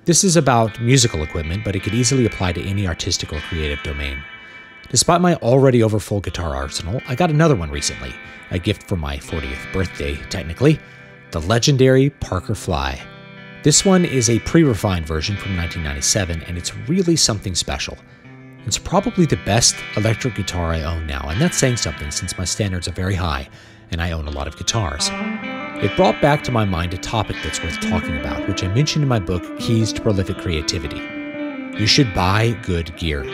This is about musical equipment, but it could easily apply to any artistic or creative domain. Despite my already overfull guitar arsenal, I got another one recently, a gift for my 40th birthday, technically, the legendary Parker Fly. This one is a pre-refined version from 1997, and it's really something special. It's probably the best electric guitar I own now, and that's saying something since my standards are very high, and I own a lot of guitars. It brought back to my mind a topic that's worth talking about, which I mentioned in my book, Keys to Prolific Creativity. You should buy good gear.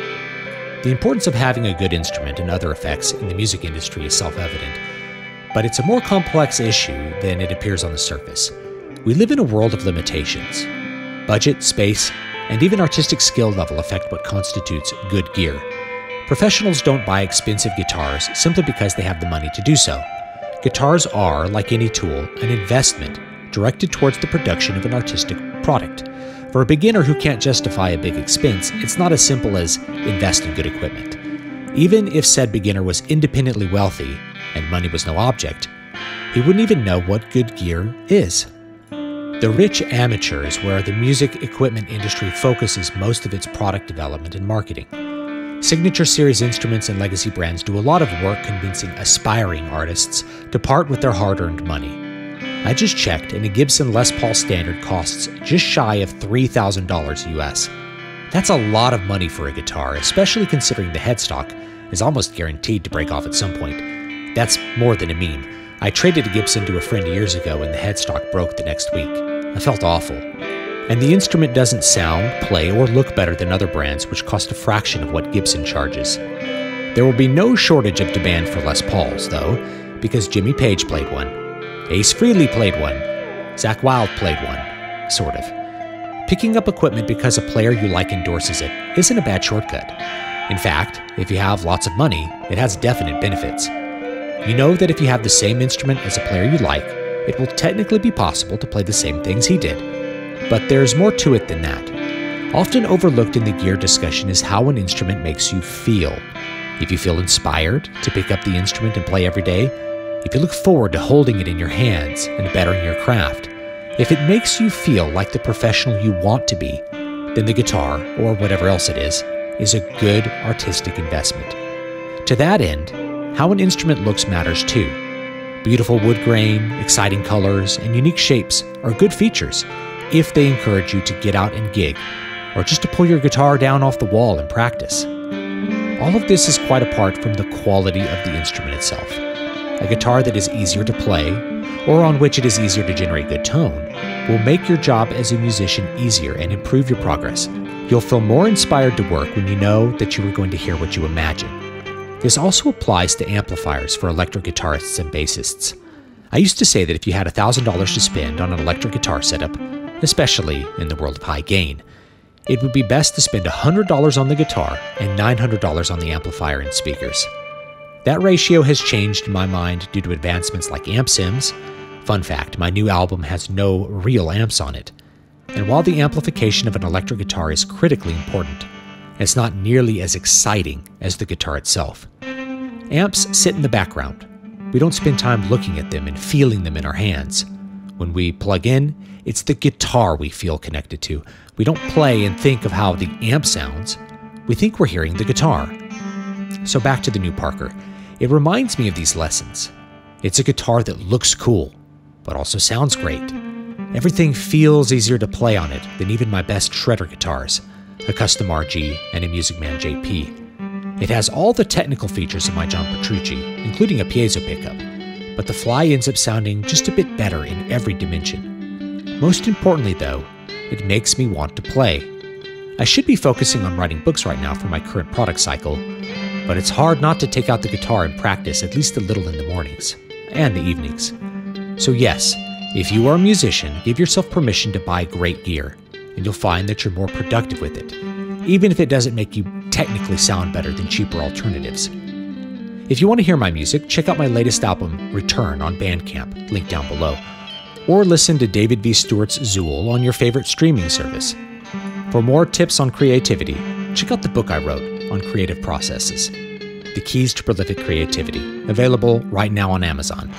The importance of having a good instrument and other effects in the music industry is self-evident, but it's a more complex issue than it appears on the surface. We live in a world of limitations. Budget, space, and even artistic skill level affect what constitutes good gear. Professionals don't buy expensive guitars simply because they have the money to do so. Guitars are, like any tool, an investment directed towards the production of an artistic product. For a beginner who can't justify a big expense, it's not as simple as invest in good equipment. Even if said beginner was independently wealthy and money was no object, he wouldn't even know what good gear is. The rich amateur is where the music equipment industry focuses most of its product development and marketing. Signature Series instruments and legacy brands do a lot of work convincing aspiring artists to part with their hard-earned money. I just checked, and a Gibson Les Paul Standard costs just shy of $3,000 US. That's a lot of money for a guitar, especially considering the headstock is almost guaranteed to break off at some point. That's more than a meme. I traded a Gibson to a friend years ago and the headstock broke the next week. I felt awful. And the instrument doesn't sound, play, or look better than other brands which cost a fraction of what Gibson charges. There will be no shortage of demand for Les Pauls, though, because Jimmy Page played one. Ace Frehley played one. Zakk Wylde played one. Sort of. Picking up equipment because a player you like endorses it isn't a bad shortcut. In fact, if you have lots of money, it has definite benefits. You know that if you have the same instrument as a player you like, it will technically be possible to play the same things he did. But there's more to it than that. Often overlooked in the gear discussion is how an instrument makes you feel. If you feel inspired to pick up the instrument and play every day, if you look forward to holding it in your hands and bettering your craft, if it makes you feel like the professional you want to be, then the guitar, or whatever else it is a good artistic investment. To that end, how an instrument looks matters too. Beautiful wood grain, exciting colors, and unique shapes are good features if they encourage you to get out and gig, or just to pull your guitar down off the wall and practice. All of this is quite apart from the quality of the instrument itself. A guitar that is easier to play, or on which it is easier to generate good tone, will make your job as a musician easier and improve your progress. You'll feel more inspired to work when you know that you are going to hear what you imagine. This also applies to amplifiers for electric guitarists and bassists. I used to say that if you had $1,000 to spend on an electric guitar setup, especially in the world of high gain, it would be best to spend $100 on the guitar and $900 on the amplifier and speakers. That ratio has changed in my mind due to advancements like amp sims. Fun fact, my new album has no real amps on it. And while the amplification of an electric guitar is critically important, it's not nearly as exciting as the guitar itself. Amps sit in the background. We don't spend time looking at them and feeling them in our hands. When we plug in, it's the guitar we feel connected to. We don't play and think of how the amp sounds. We think we're hearing the guitar. So back to the new Parker. It reminds me of these lessons. It's a guitar that looks cool, but also sounds great. Everything feels easier to play on it than even my best shredder guitars, a Custom RG and a Music Man JP. It has all the technical features of my John Petrucci, including a piezo pickup, but the Fly ends up sounding just a bit better in every dimension. Most importantly though, it makes me want to play. I should be focusing on writing books right now for my current product cycle, but it's hard not to take out the guitar and practice at least a little in the mornings and the evenings. So yes, if you are a musician, give yourself permission to buy great gear, and you'll find that you're more productive with it, even if it doesn't make you technically sound better than cheaper alternatives. If you want to hear my music, check out my latest album, Return, on Bandcamp, link down below, or listen to David V. Stewart's Zool on your favorite streaming service. For more tips on creativity, check out the book I wrote on creative processes, The Keys to Prolific Creativity, available right now on Amazon.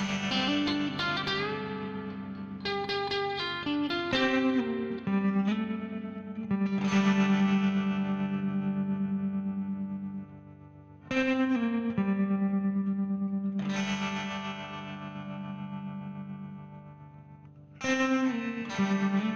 you.